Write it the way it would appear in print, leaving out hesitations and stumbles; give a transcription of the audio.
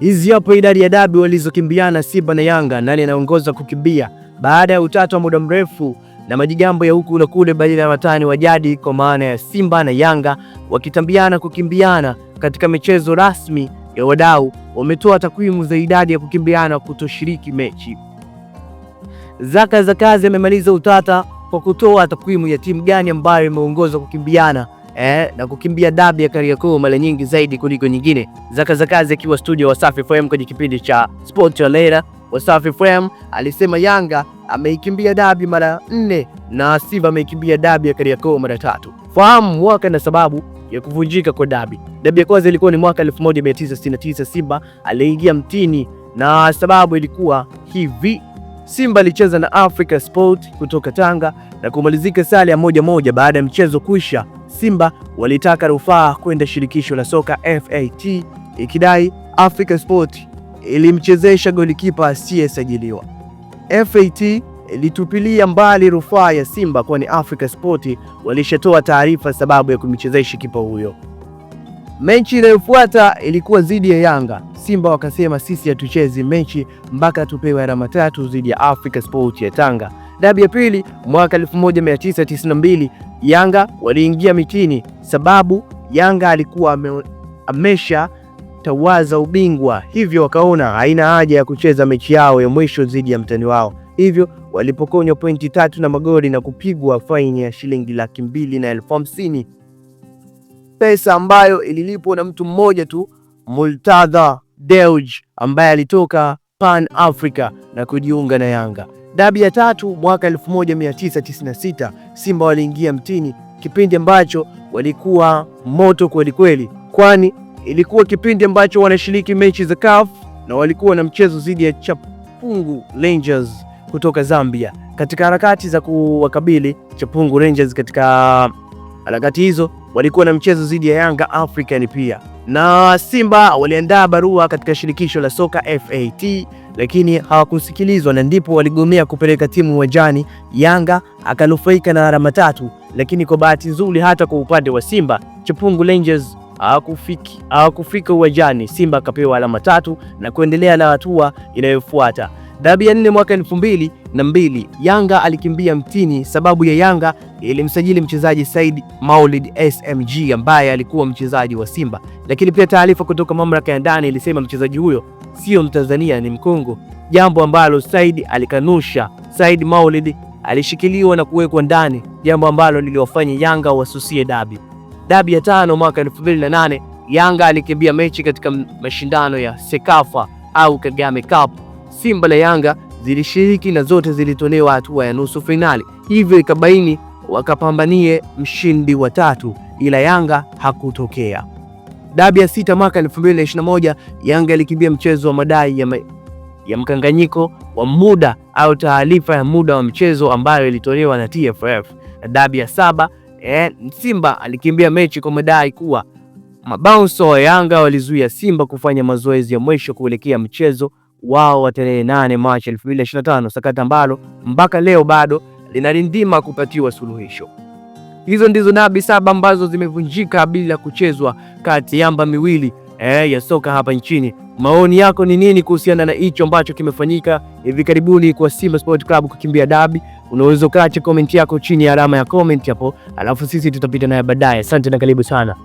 Hizi hapo idadi ya dabi walizokimbiana Simba na Yanga. Nani anaongoza kukimbia baada ya utata wa muda mrefu na majigambo ya huku na kule baina ya watani wa jadi kwa maana ya Simba na Yanga wakitambiana kukimbiana katika michezo rasmi ya wadau. Wametoa takwimu za idadi ya kukimbiana kutoshiriki mechi. Zaka za kazi amemaliza utata kwa kutoa takwimu ya timu gani ambayo imeongoza kukimbiana na kukimbia dabi ya Kariakoo mara nyingi zaidi kuliko nyingine. Zaka za kazi akiwa studio Wasafi FM kwenye kipindi cha Sport ya Lera. Wasafi FM alisema Yanga ameikimbia dabi mara 4 na Simba ameikimbia dabi ya Kariakoo mara 3. Fahamu mwaka na sababu ya kuvunjika kwa dabi. Dabi ya kwanza ilikuwa ni mwaka 1969, Simba aliingia mtini na sababu ilikuwa hivi. Simba alicheza na Africa Sport kutoka Tanga na kumalizika sare ya 1-1. Baada ya mchezo kuisha, Simba walitaka rufaa kwenda shirikisho la soka FAT ikidai Africa Sport ilimchezesha golikipa asiyesajiliwa. FAT ilitupilia mbali rufaa ya Simba kwani Africa Sport walishatoa taarifa sababu ya kumchezesha kipa huyo. Mechi inayofuata ilikuwa dhidi ya Yanga. Simba wakasema sisi hatuchezi mechi mpaka tupewe alama 3 dhidi ya Africa Sport ya Tanga. Dabi ya pili mwaka 1992 Yanga waliingia mitini sababu Yanga alikuwa amesha tawaza ubingwa, hivyo wakaona haina haja ya kucheza mechi yao ya mwisho dhidi ya mtani wao. Hivyo walipokonywa pointi 3 na magoli na kupigwa faini ya shilingi 250,000, pesa ambayo ililipwa na mtu mmoja tu, Murtadha Dewji, ambaye alitoka Pan Africa na kujiunga na Yanga. Dabi ya tatu mwaka 1996 Simba waliingia mtini, kipindi ambacho walikuwa moto kweli kweli, kwani ilikuwa kipindi ambacho wanashiriki mechi za CAF na walikuwa na mchezo dhidi ya Chapungu Rangers kutoka Zambia. Katika harakati za kuwakabili Chapungu Rangers, katika harakati hizo walikuwa na mchezo dhidi ya Yanga African pia, na Simba waliandaa barua katika shirikisho la soka FAT lakini hawakusikilizwa na ndipo waligomea kupeleka timu uwanjani. Yanga akanufaika na alama 3, lakini kwa bahati nzuri hata kwa upande wa Simba Chapungu Rangers hawakufika uwanjani. Simba akapewa alama 3 na kuendelea na hatua inayofuata. Dabi ya 4 mwaka 2002 Yanga alikimbia mtini sababu ya Yanga ilimsajili mchezaji Said Maulid SMG ambaye alikuwa mchezaji wa Simba, lakini pia taarifa kutoka mamlaka ya ndani ilisema mchezaji huyo sio Mtanzania, ni Mkongo, jambo ambalo Said alikanusha. Said Maulid alishikiliwa na kuwekwa ndani, jambo ambalo liliwafanya Yanga wasusie dabi. Dabi ya 5 mwaka 2008 Yanga alikimbia mechi katika mashindano ya Sekafa au Kagame Cup. Simba na Yanga zilishiriki na zote zilitolewa hatua ya nusu finali, hivyo ikabaini wakapambanie mshindi wa 3, ila Yanga hakutokea. Dabi ya 6 mwaka 2021 Yanga ilikimbia mchezo wa madai ya mkanganyiko wa muda au taarifa ya muda wa mchezo ambayo ilitolewa na TFF. Na dabi ya 7 Simba alikimbia mechi kwa madai kuwa mabouncer wa Yanga walizuia Simba kufanya mazoezi ya mwisho kuelekea mchezo wao wa tarehe 8 Machi 2025, sakata ambalo mpaka leo bado linarindima kupatiwa suluhisho. Hizo ndizo dabi 7 ambazo zimevunjika bila kuchezwa kati ya miamba miwili ya soka hapa nchini. Maoni yako ni nini kuhusiana na hicho ambacho kimefanyika hivi karibuni kwa Simba Sport Club kukimbia dabi? Unaweza ukaacha comment yako chini ya alama ya comment hapo, alafu sisi tutapita naye baadaye. Asante na karibu sana.